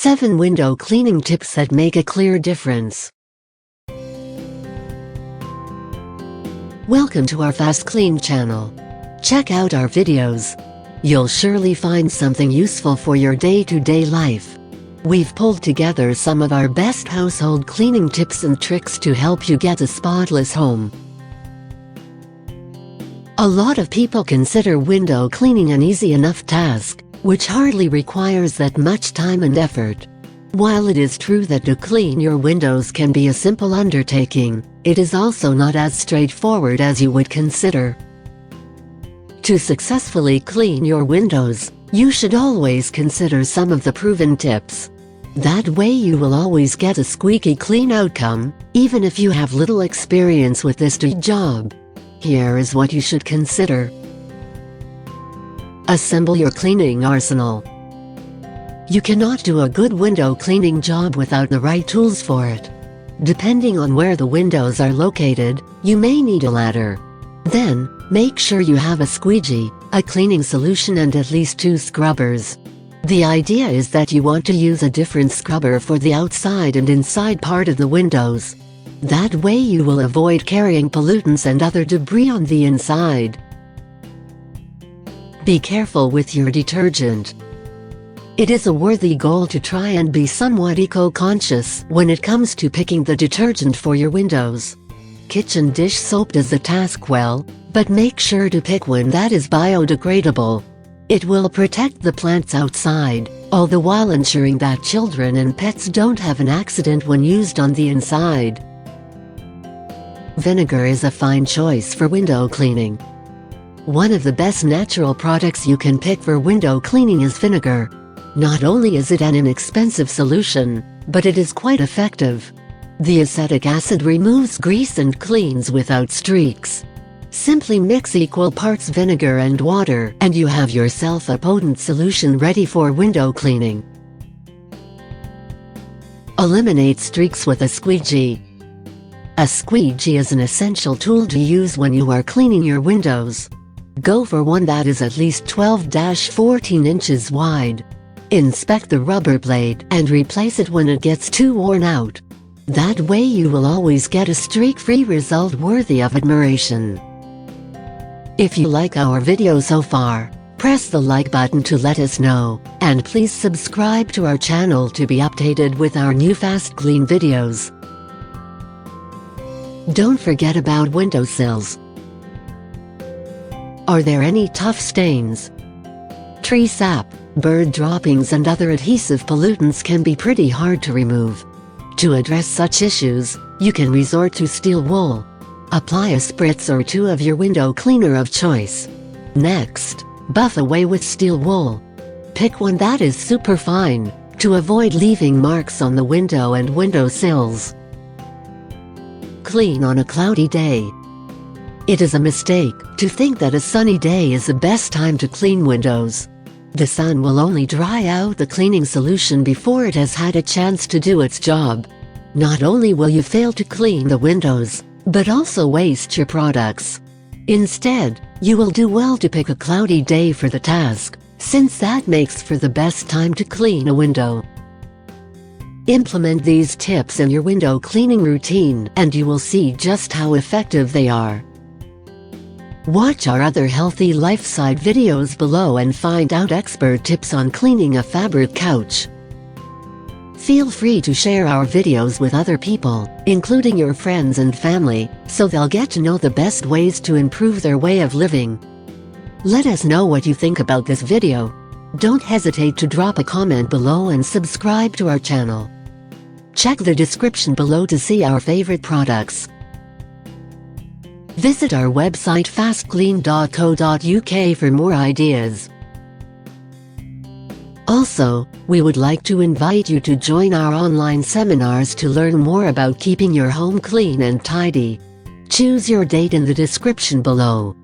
7 window cleaning tips that make a clear difference. Welcome to our FastKlean channel. Check out our videos. You'll surely find something useful for your day-to-day life. We've pulled together some of our best household cleaning tips and tricks to help you get a spotless home. A lot of people consider window cleaning an easy enough task, which hardly requires that much time and effort. While it is true that to clean your windows can be a simple undertaking, it is also not as straightforward as you would consider. To successfully clean your windows, you should always consider some of the proven tips. That way you will always get a squeaky clean outcome, even if you have little experience with this job. Here is what you should consider. Assemble your cleaning arsenal. You cannot do a good window cleaning job without the right tools for it. Depending on where the windows are located, you may need a ladder. Then, make sure you have a squeegee, a cleaning solution and at least 2 scrubbers. The idea is that you want to use a different scrubber for the outside and inside part of the windows. That way you will avoid carrying pollutants and other debris on the inside. Be careful with your detergent. It is a worthy goal to try and be somewhat eco-conscious when it comes to picking the detergent for your windows. Kitchen dish soap does the task well, but make sure to pick one that is biodegradable. It will protect the plants outside, all the while ensuring that children and pets don't have an accident when used on the inside. Vinegar is a fine choice for window cleaning. One of the best natural products you can pick for window cleaning is vinegar. Not only is it an inexpensive solution, but it is quite effective. The acetic acid removes grease and cleans without streaks. Simply mix equal parts vinegar and water and you have yourself a potent solution ready for window cleaning. Eliminate streaks with a squeegee. A squeegee is an essential tool to use when you are cleaning your windows. Go for one that is at least 12-14 inches wide. Inspect the rubber blade and replace it when it gets too worn out. That way you will always get a streak-free result worthy of admiration. If you like our video so far, press the like button to let us know, and please subscribe to our channel to be updated with our new FastKlean videos. Don't forget about windowsills. Are there any tough stains? Tree sap, bird droppings and other adhesive pollutants can be pretty hard to remove. To address such issues, you can resort to steel wool. Apply a spritz or 2 of your window cleaner of choice. Next, buff away with steel wool. Pick one that is super fine, to avoid leaving marks on the window and window sills. Clean on a cloudy day. It is a mistake to think that a sunny day is the best time to clean windows. The sun will only dry out the cleaning solution before it has had a chance to do its job. Not only will you fail to clean the windows, but also waste your products. Instead, you will do well to pick a cloudy day for the task, since that makes for the best time to clean a window. Implement these tips in your window cleaning routine and you will see just how effective they are. Watch our other healthy lifestyle videos below and find out expert tips on cleaning a fabric couch. Feel free to share our videos with other people, including your friends and family, so they'll get to know the best ways to improve their way of living. Let us know what you think about this video. Don't hesitate to drop a comment below and subscribe to our channel. Check the description below to see our favorite products. Visit our website fastklean.co.uk for more ideas. Also, we would like to invite you to join our online seminars to learn more about keeping your home clean and tidy. Choose your date in the description below.